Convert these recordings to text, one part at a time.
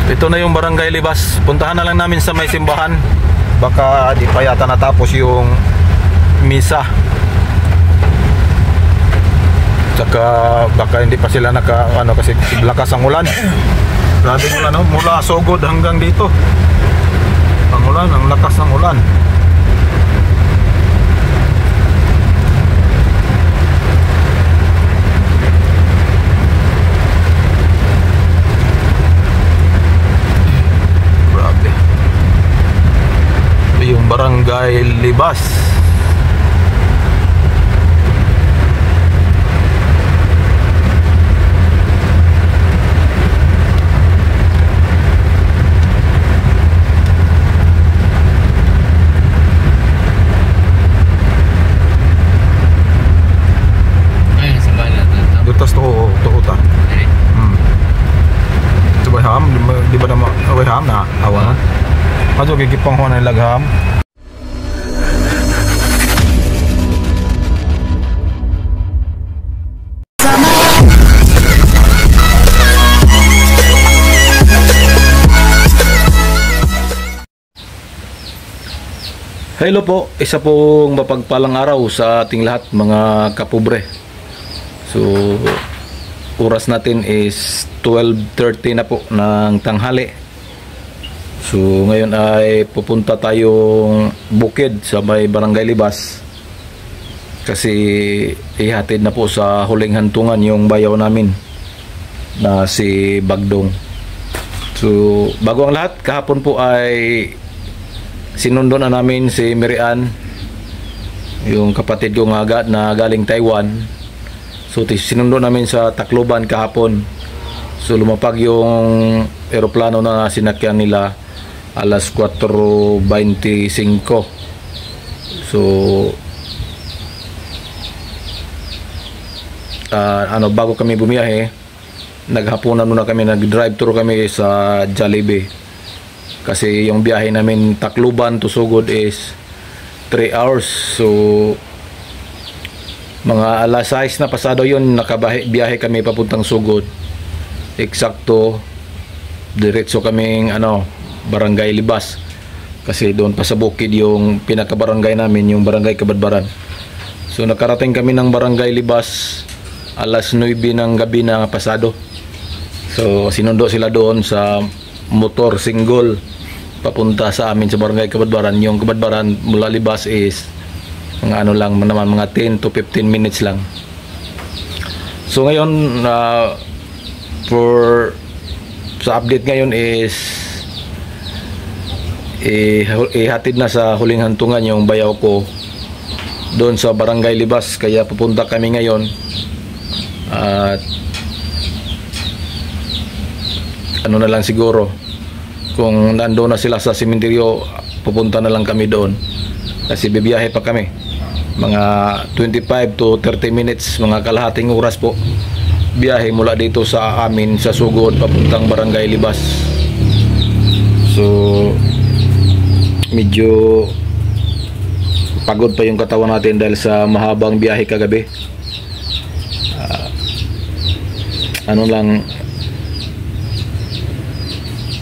Ito na yung Barangay Libas. Puntahan na lang namin sa may simbahan. Baka di pa yata natapos yung misa. Saka baka hindi pa sila kasi lakas ang ulan. Grabe ulan, no? Mula Sogod hanggang dito. Ang ulan, ang lakas ng ulan. Grabe. Ito yung Barangay Libas. Butas to ta. Ito ba ham? Di ba naman ham na awa? Ajo gigipang ho na lagham. Hello po, isa pong mapagpalang araw sa ating lahat mga kapobre. So, oras natin is 12:30 na po ng tanghali. So, ngayon ay pupunta tayong bukid sa may Barangay Libas. Kasi ihatid na po sa huling hantungan yung bayaw namin na si Bagdong. So, bago ang lahat, kahapon po ay sinundo na namin si Mirian, yung kapatid ko na galing Taiwan. So sinundo namin sa Tacloban kahapon. So lumapag yung eroplano na sinakyan nila alas 4:25. So bago kami bumiyahe, naghapunan muna kami, nag-drive thru kami sa Jollibee. Kasi yung biyahe namin Tacloban to Sogod is 3 hours. So mga alas 6 na pasado yun, nakabiyahe kami papuntang Sogod. Eksakto diretso kaming Barangay Libas. Kasi doon pa sa bukid yung pinakabarangay namin, yung Barangay Kabadbaran. So nakarating kami ng Barangay Libas alas 9 ng gabi na pasado. So sinundo sila doon sa motor single papunta sa amin sa Barangay Kabadbaran. Yung Kabadbaran mula Libas is mga 10 to 15 minutes lang. So ngayon sa update ngayon is ihatid na sa huling hantungan yung bayaw ko doon sa Barangay Libas. Kaya pupunta kami ngayon at na lang siguro, kung nandoon na sila sa sementeryo, pupunta na lang kami doon kasi bibiyahe pa kami mga 25 to 30 minutes, mga kalahating oras po biyahe mula dito sa amin sa Sogod papuntang Barangay Libas. So medyo pagod pa yung katawan natin dahil sa mahabang biyahe kagabi.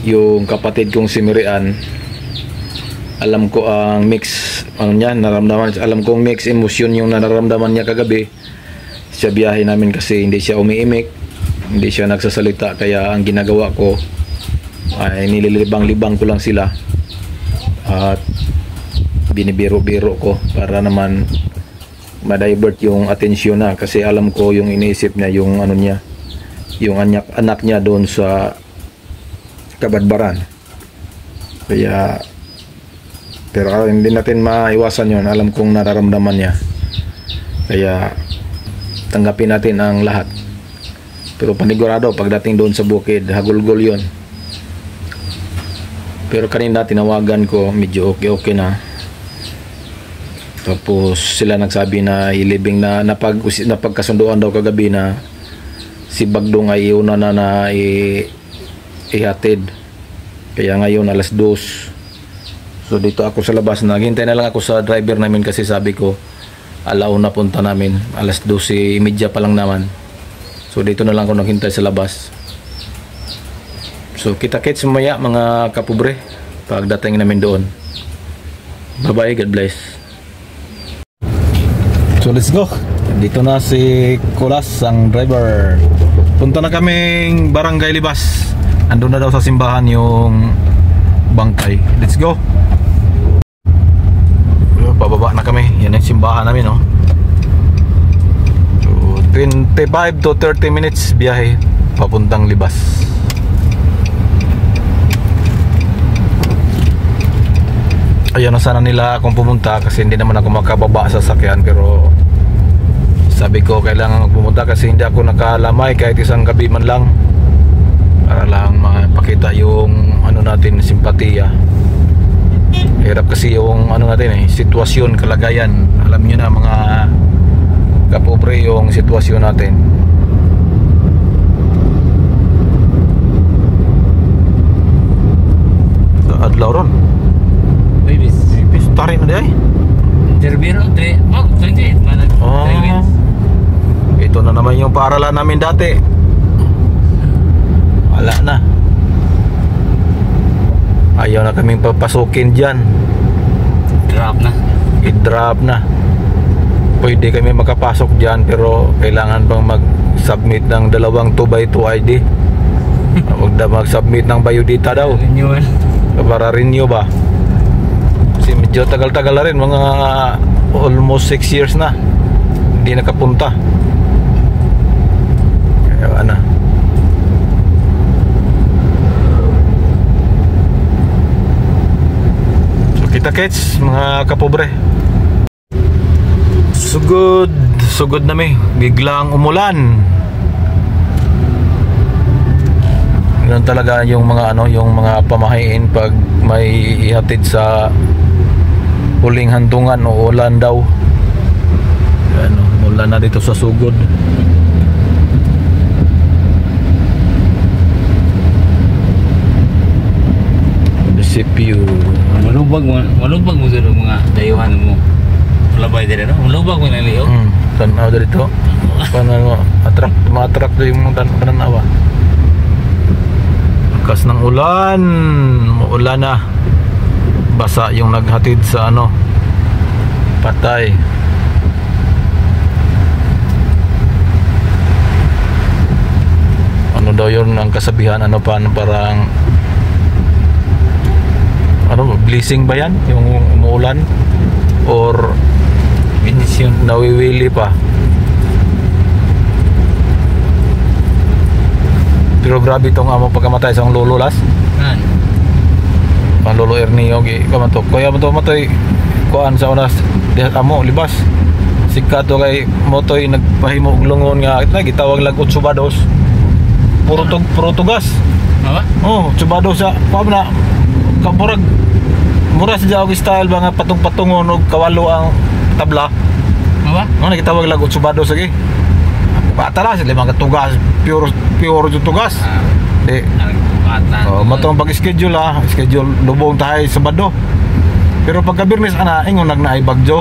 Yung kapatid kong si Mirian, alam ko ang mix nararamdaman, alam kong mix emosyon yung nararamdaman niya kagabi sa biyahe namin. Kasi hindi siya umiimik, hindi siya nagsasalita, kaya ang ginagawa ko ay nililibang-libang ko lang sila at binibiro-biro ko para naman ma-divert yung atensyon na. Kasi alam ko yung iniisip niya, yung yung anak niya doon sa Kabadbaran. Kaya pero hindi natin maiwasan yun, alam kong nararamdaman niya, kaya tanggapin natin ang lahat. Pero panigurado pagdating doon sa bukid, hagulgol yun. Pero kanina tinawagan ko, medyo okay na. Tapos sila nagsabi na ilibing na napagkasunduan daw kagabi na si Bagdong ay iuna na ihatid. Kaya ngayon alas 2. So dito ako sa labas, naghintay na lang ako sa driver namin kasi sabi ko alauna punta namin, alas 12:30 pa lang naman. So dito na lang ako naghintay sa labas. So kita-kits mamaya mga kapobre pagdating namin doon. Bye bye, God bless. So let's go. Dito na si Kulas, ang driver. Punta na kaming Barangay Libas. Andun na daw sa simbahan yung bangkay. Let's go. Pababa na kami. Yan yung simbahan namin, no? So 25 to 30 minutes biyahe papuntang Libas. Ayaw na sana nila akong pumunta kasi hindi naman ako makababa sa sakyan, pero sabi ko kailangan pumunta kasi hindi ako nakalamay kahit isang gabi man lang, para lang mapakita yung ano natin, simpatiya. Hirap kasi yung ano natin sitwasyon, kalagayan. Alam niyo na mga kapobre yung sitwasyon natin. Adlaw ron Ibis tarik na di ay Terbiro, 28 mana. Ito na naman yung paaralan namin dati. Wala na. Ayaw na kaming papasukin dyan. Drop na. I-drop na. Pwede kami makapasok dyan, pero kailangan bang mag-submit ng 2x2 ID. Huwag na mag-submit ng biodata daw. Renewal. Para renew ba? Kasi medyo tagal-tagal na rin. Mga almost 6 years na hindi nakapunta. Kaya na. So kita-kits mga kapobre. Sugod na may biglang umulan. Ganun talaga yung mga yung mga pamahiin pag may ihatid sa huling hantungan o ulan daw. Ulan na dito sa sugod. Munisipyo. Malubag mo sa mga dayuhan mo. Labay dire no. Malubag mo na liyo. Tanaw dito. Paano ma-attract yung tanaw. Lakas ng ulan, uulan na. Basa yung naghatid sa Patay. Ano daw yun ang kasabihan, parang blessing ba yan yung umuulan or benediction, nawiwili pa. Pero grabe itong pagkamatay sa lolo las. Ang lolo Ernio kamantok. Kaya mo to matay kuan sa unas diha amo Libas. Sikat to kay motoy nagpahimo og lungon nga gitawag lag utsubados. Puro tugas. Oh, utsubados sa kuan na kamurag mura sa og style ba nga patong-patungon og kawalo ang tabla. Ano gitawag lag utsubados lagi. Patala sila mga tugas, pure yung tugas. Di. Matong pag-schedule schedule lubong tayo Sabado. Pero pagka Birnes ingon nagnaay bagyo.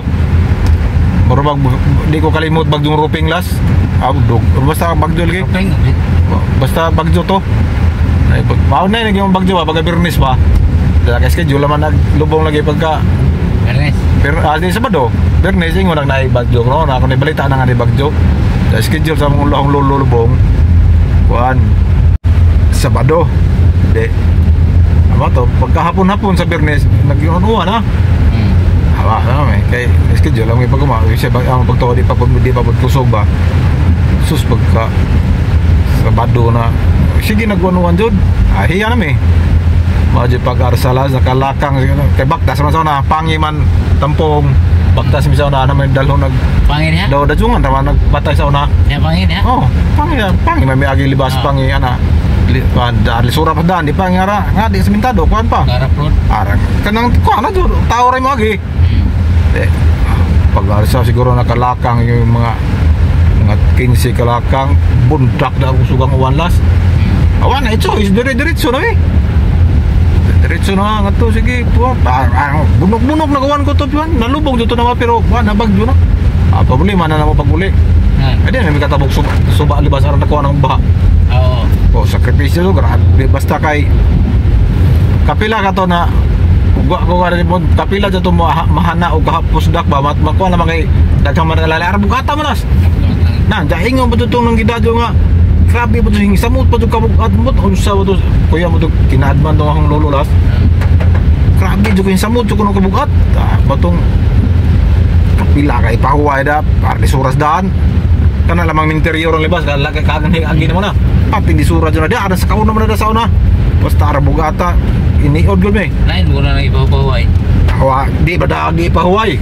Murag di ko kalimot bagyong roofing las. Basta bagyo lagi. Basta bagyo to. Ay mao na yung bagyo pagka Birnes ba. Dala schedule naman naglubong lagi pagka Birnes. Pero di Sabado, Birnes ingon nagnaay bagyo no, ako ni balita na nga ni bagyo. Schedule sa mga lulubong kuan Sabado de to pagkahapon-hapon sa Birnes nag-iunuan kay schedule lang may paguma siya ang pagtuwa di pa kusog ba sus pagka Sabado na sige nag-unuan jud hiya na mi maji pag-arsalas nakalakang kay baktas man sa pangiman tampong baktas mi sa una naman dalho nag pangin ha daw dajungan tama nagbatay sa una ya pangin ha pangin may agi libas pangin dali sura pa dan di pangara nga di sementado kuan pa garap road arang kanang kuan na jud tao ray mo agi pag-arsa siguro nakalakang yung mga 15 kalakang bundak na sugang uwanlas awan na ito is diretso na diretso na nga to sige bunok-bunok na gawan ko to nalubog dito naman pero nabagyo na problema na naman pag uli ay di may katabog suba libas aran nakuha ng baha oo O sakripisyo to grabe basta kay kapila ka to na ko mo kapila to mahana og gahapos dak ba makuha naman kay daghang manalala ara bugata mo nas na dahingon mo tutong ng gidadyo nga grabe mo to samot pa to kabugat mo unsa mo to kuya mo to kinaadman to ang lolo las grabe to yung samot to kuno kabugat batong kapila kay pahuway da para di suras daan kana lamang interior ang libas lagi kagan higagin mo na pati di suras na da sa kauna mo na da sa una basta ara bugata iniod gud me lain mo na nang ipahuway di ba da di pahuway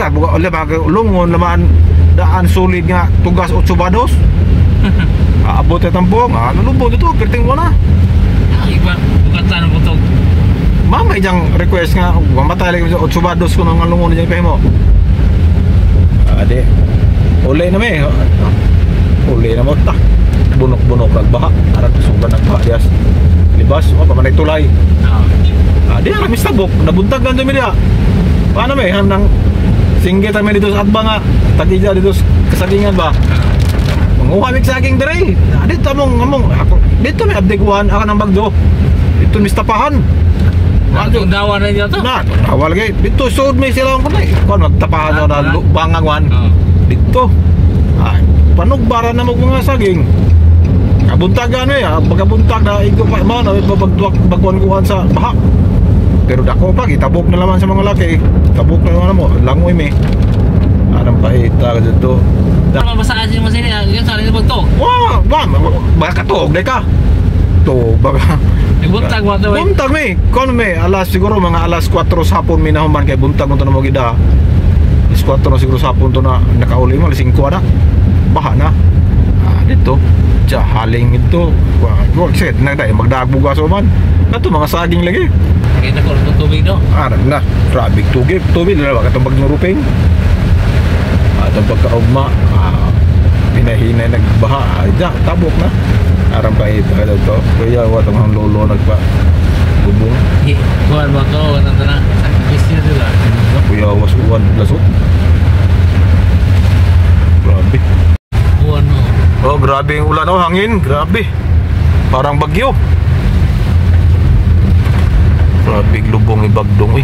lah buka oleh mga ulungon naman daan solid nga tugas 8 bados abot ya tampong lulubog ito perting mo na iba bukatan ang butog mamay jang request nga mamatay lagi 8 bados ko nang alungon dyan ipahin mo ade uli na me uli na mo ta bunok-bunok nagbaha arat sugan nagbaha dias libas pamanay tulay di kami stabok nabuntag ganito mi dia paano me nang singgit kami dito sa atba nga tagija dito kasagingan ba manguha mi saging dire dito among ako dito may abdikuan ako ng bagdo dito mistapahan Ang dawa na dito na awal lagi dito sud may sila ko na kon magtapahan na bangangwan dito panugbara na mga saging kabuntagan pagkabuntag na igo pa man bagkuan sa baha pero dako pa gitabok na laman sa mga laki tabok na naman mo langoy me anong paita ka dito mabasaan mo sila yung sarili pagtog baka tuog na ka to baka buntag mo ito buntag me kon me alas siguro mga alas 4 sa hapon may nahuman kay buntag mo ito na mo gida alas 4 na siguro sa hapon ito na nakauli mo alas 5 na baha na dito haling ito set nagday magdagbugas man kato mga saging lagi kita ko ng tubig no na grabe tubig na ba katong bagnuruping atong pagkaugma pinahinay nagbaha tabok na aram pa ito to kuya watong ang lolo nagpa bubong buwan mo to nandun na sakripisyo dila kuya wasuan lasok grabe buwan mo grabe yung ulan hangin grabe parang bagyo grabe lubong ibagdong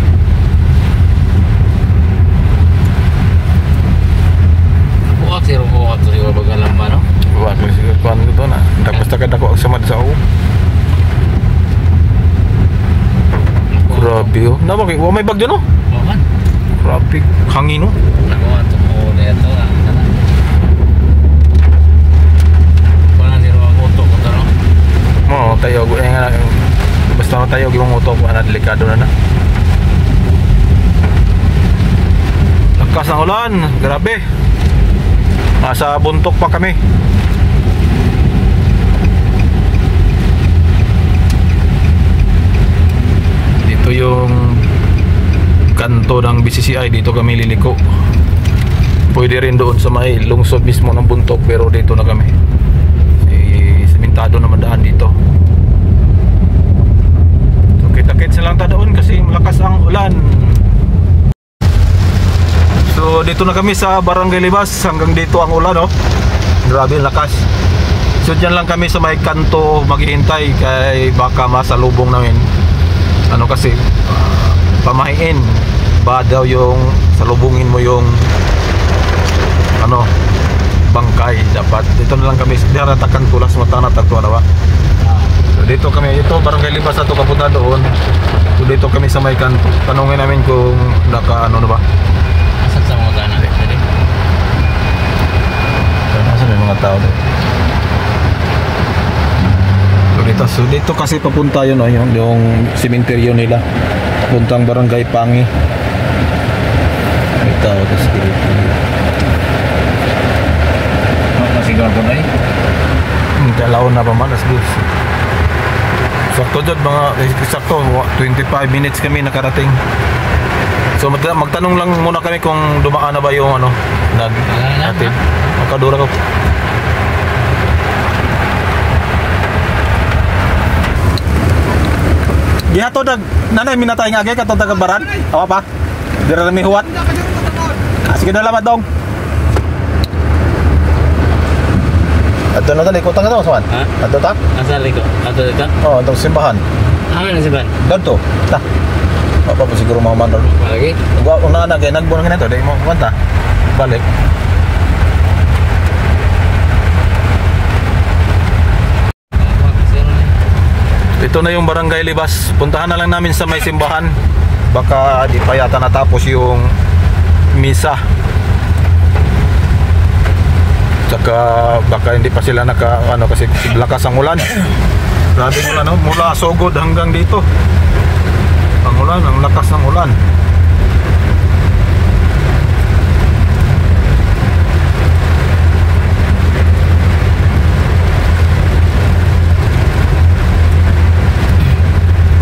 buwak to siguro bagalamba no buwak to siguro kuhan ko to na tapos takad ako agsamad sa ako grabe namang may bagyo no buwan grabe hangin no nakuha to mo dito tayo nga basta mo tayo gimong moto ko delikado na lakas ng ulan grabe nasa buntok pa kami dito yung kanto ng BCCI dito kami liliko pwede rin doon sa may lungsod mismo ng buntok pero dito na kami sementado naman daan dito kita-kits lang ta doon kasi malakas ang ulan so dito na kami sa Barangay Libas hanggang dito ang ulan grabe lakas so dyan lang kami sa may kanto maghihintay kay baka masalubong namin kasi pamahiin ba daw yung salubungin mo yung bangkay dapat dito na lang kami diratakan tulas mata na tagtuan ba dito kami Barangay Libas ato kapunta doon so dito kami sa may kanto tanungin namin kung naka na ba asan sa mga gana pwede asan may mga tao doon so dito kasi papunta yun yung sementeryo nila puntang Barangay Pangi may tao sa security siguro na dalaw na pa man as good sakto dyan sakto 25 minutes kami nakarating so magtanong lang muna kami kung dumaan na ba yung natin makadura ko gihato nanay minatay nga agay katong tagabaran awa pa dira na may huwat sige na lamat dong Ato na tali, kutang na ito, Saman? Ha? Ato ta? Asa liko? Ato dito? Oo, itong simbahan. Amin na si Ban. Ganto, ta. Papa po siguro mga mandar. Lagi? Kung na kaya nagbuo na ganito, dahil mo kumanta. Balik. Ito na yung Barangay Libas. Puntahan na lang namin sa may simbahan. Baka di pa yata natapos yung misa. Tsaka baka hindi pa sila kasi lakas ang ulan. Grabe ang ulan, no? Mula Sogod hanggang dito. Ang ulan, ang lakas ng ulan.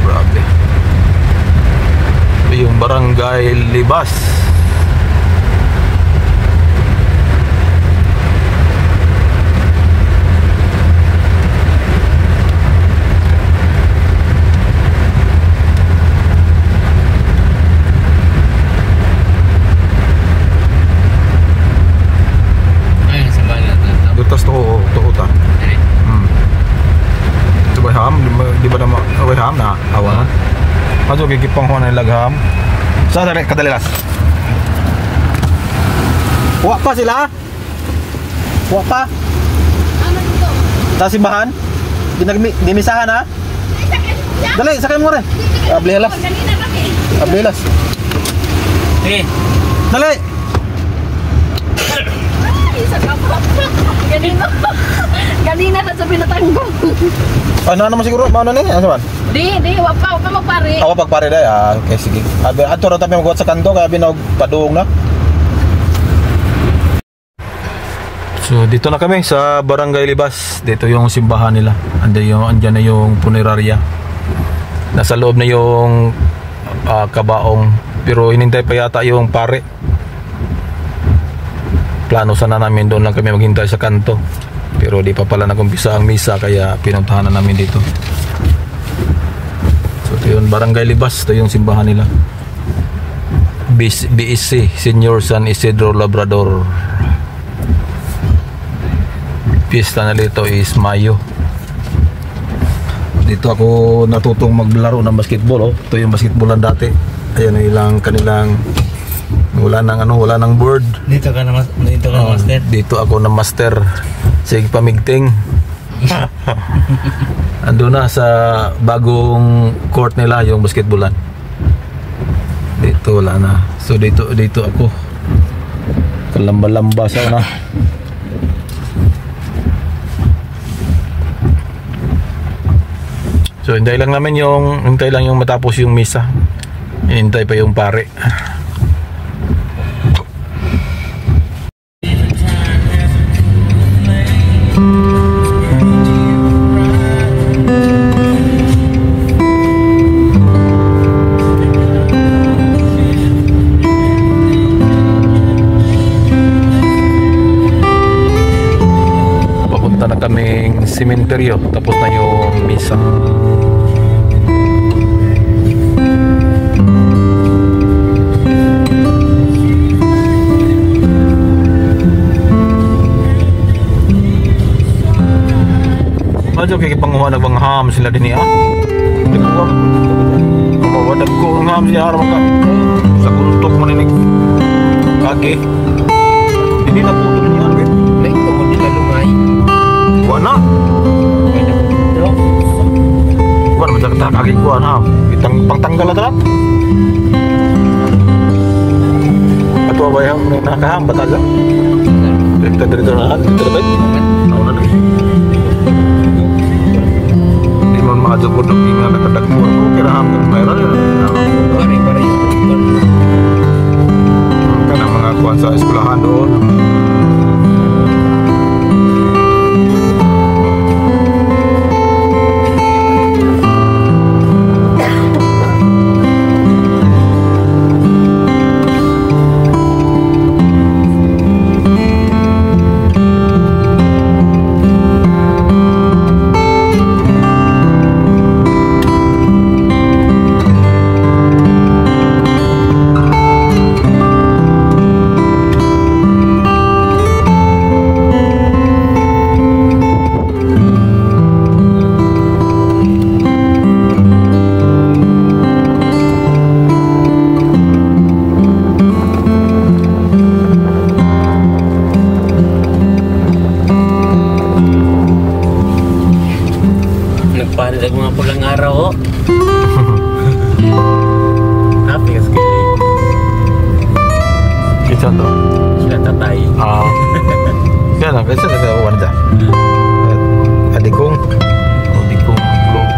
Grabe. Ito yung Barangay Libas. Butas to ta. Ito ba ham? Di ba naman ham na awan? Ajo gigipang ho na lagham. Sa dali kadalilas. Wa pa sila? Wa pa? Ano dito? Ta simbahan? Dimisahan ha? Dali, sakay mo rin. Ablilas. Kanina kami. Ablilas. Eh, Dali. Ay, sa kapwa. Kanina. Kanina na sa pinatanggong. Ano naman siguro? Ano ni? Ano man? Di, wag pa magpare. Ako pagpare day. Okay, sige. Ato ra tabi magbuhat sa kanto kaya binog padung na. So dito na kami sa Barangay Libas. Dito yung simbahan nila. Andyan na yung punerarya. Nasa loob na yung kabaong. Pero hinintay pa yata yung pare. Plano sana namin doon lang kami maghintay sa kanto. Pero di pa pala nagumpisa ang misa kaya pinuntahan na namin dito. So ito yung Barangay Libas. Ito yung simbahan nila. BSC Senior San Isidro Labrador. Pista na dito is Mayo. Dito ako natutong maglaro ng basketball. Ito yung basketballan dati. Ayan ang ilang kanilang wala nang board. dito ka na master. Dito ako na master. Sige pamigting. Ando na sa bagong court nila yung basketballan. Dito wala na. So dito ako. Kalamba-lamba sa una. So hintay lang yung matapos yung misa. Hintay pa yung pare. Papunta na kaming sementeryo tapos na yung misa. Aja kay panguha nagbang ham sila din niya. Wadag ko ang ham siya harap ka. Sa kuntok mo ninig. Kage. Hindi na putol niya kage. Like to mo nila lumay. Wala. Wala man ta kage ko na. Itang pangtanggal na dapat. Ato ba yang nakaham bataga? Dito na. Dito ba? Ano na? Mga jabot ng tinggal na kadagmur ko kira hanggang mayroon Pare. kanang mga kuwan sa eskwelahan doon. nagpalit ang mga pulang araw, oh. Happy ka sekali. Kita to. Sila tatay. Kaya lang, kasi nagkakuha dyan. Adikong. Adikong. Vlog.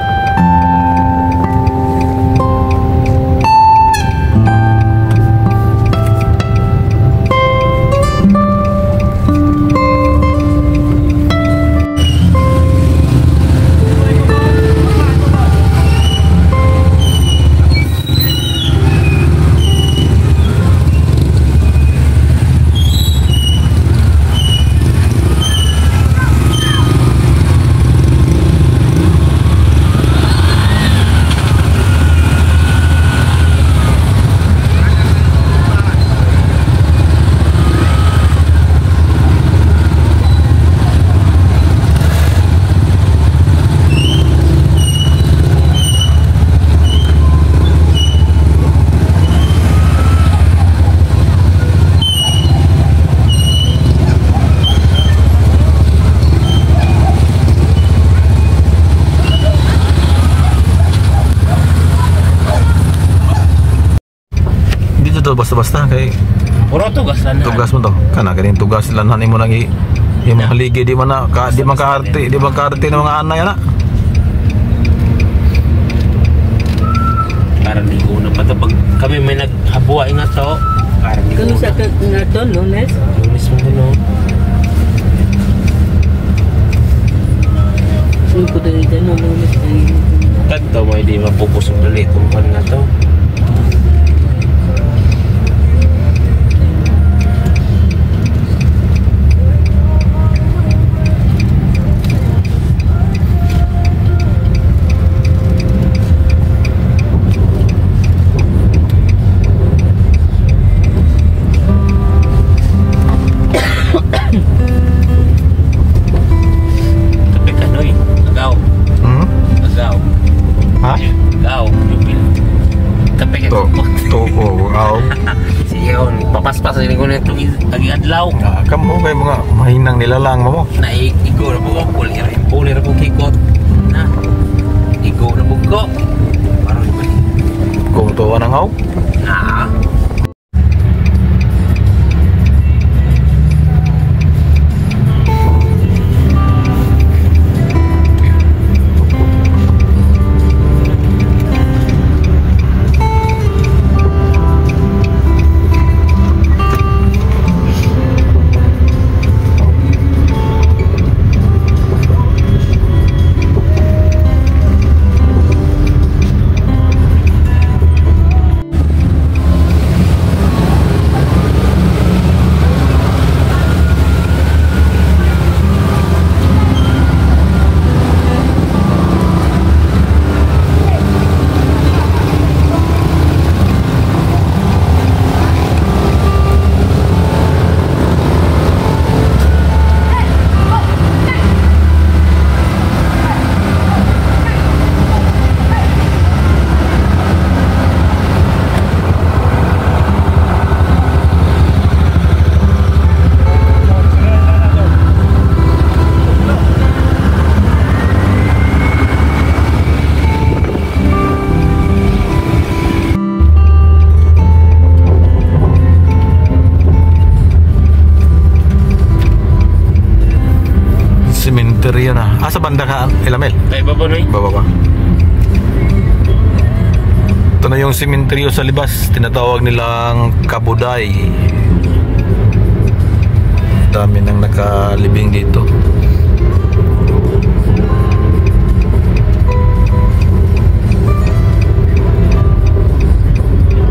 Basta-basta kay Puro tugas lang. tugas mo to. Kana kaning tugas lanhan imo nang imong haligi di man na di man kaarte ng mga anay ana. Parang di ko na pa to. Pag kami may naghabuha nga to. Parang di ko Kung sa na. nga to, Lunes. Lunes mo no. Yung ko dali dyan, Lunes tayo. Kanto mo hindi mapupusok ulit kung kan nga to. Papaspas ini ko nito agi adlaw. Kamu kay mga mahinang nilalang mo. Igo na po pulir po kikot. Na. Igo na po ko. Parang ba? Kung to anang haw? Na. Cemetery na. Sa banda ka, Ilamel? Kay baba no. Baba. Ito na yung sementeryo sa libas. Tinatawag nilang Kabuday. Dami nang nakalibing dito.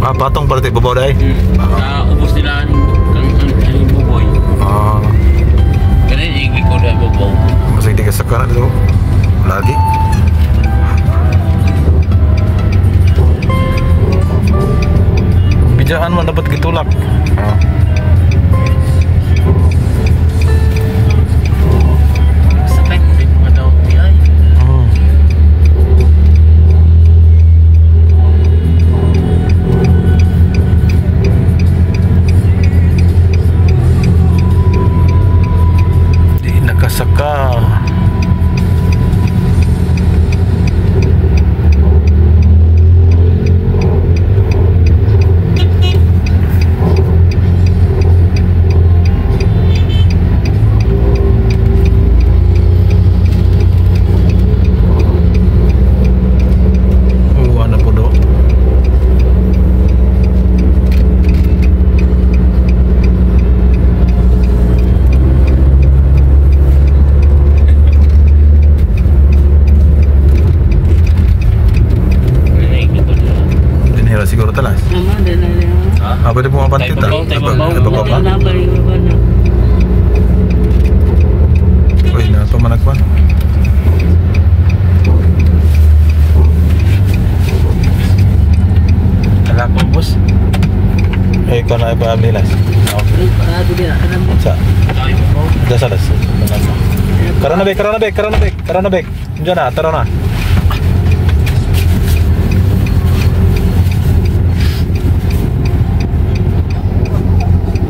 Patong pala tayo babaw dahil? Ubus nila ang buboy. Ganun igli ko dahil babaw. Masih tiga sekarang itu lagi. Bijaan man dapat gitulak. Sakit din mga daw ay. Di nakasaka. Abante ta. Tayo babaw. Iba pa. Uy, na to managpan. Ala ko, boss. Eh, ikaw na ipa-ablilas. Sa? Tayo babaw. Dasalas. Karanabek. Diyan na, tara na.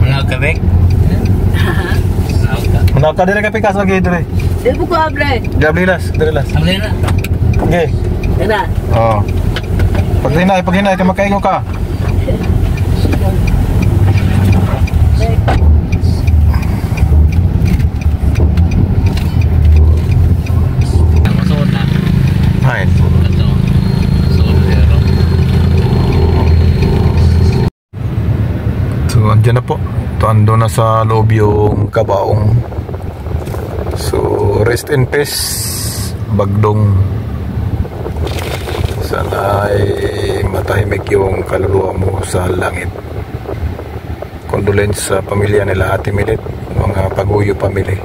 Manag ka, Bek? Manag ka. Manawag ka dire kay Pikas lagi dire. Di po ko abre. Diablilas, direlas. Ang lena. Okay. Tara. Oh. Paghinay ka makaingo ka. Masuot na. Hay. Ito. Masuot zero. So, andyan na po. Ando na sa loob yung kabaong. So, rest in peace, Bagdong. Sana ay matahimik yung kaluluwa mo sa langit. Condolence sa pamilya nila Ate Milit, mga Paguyo family.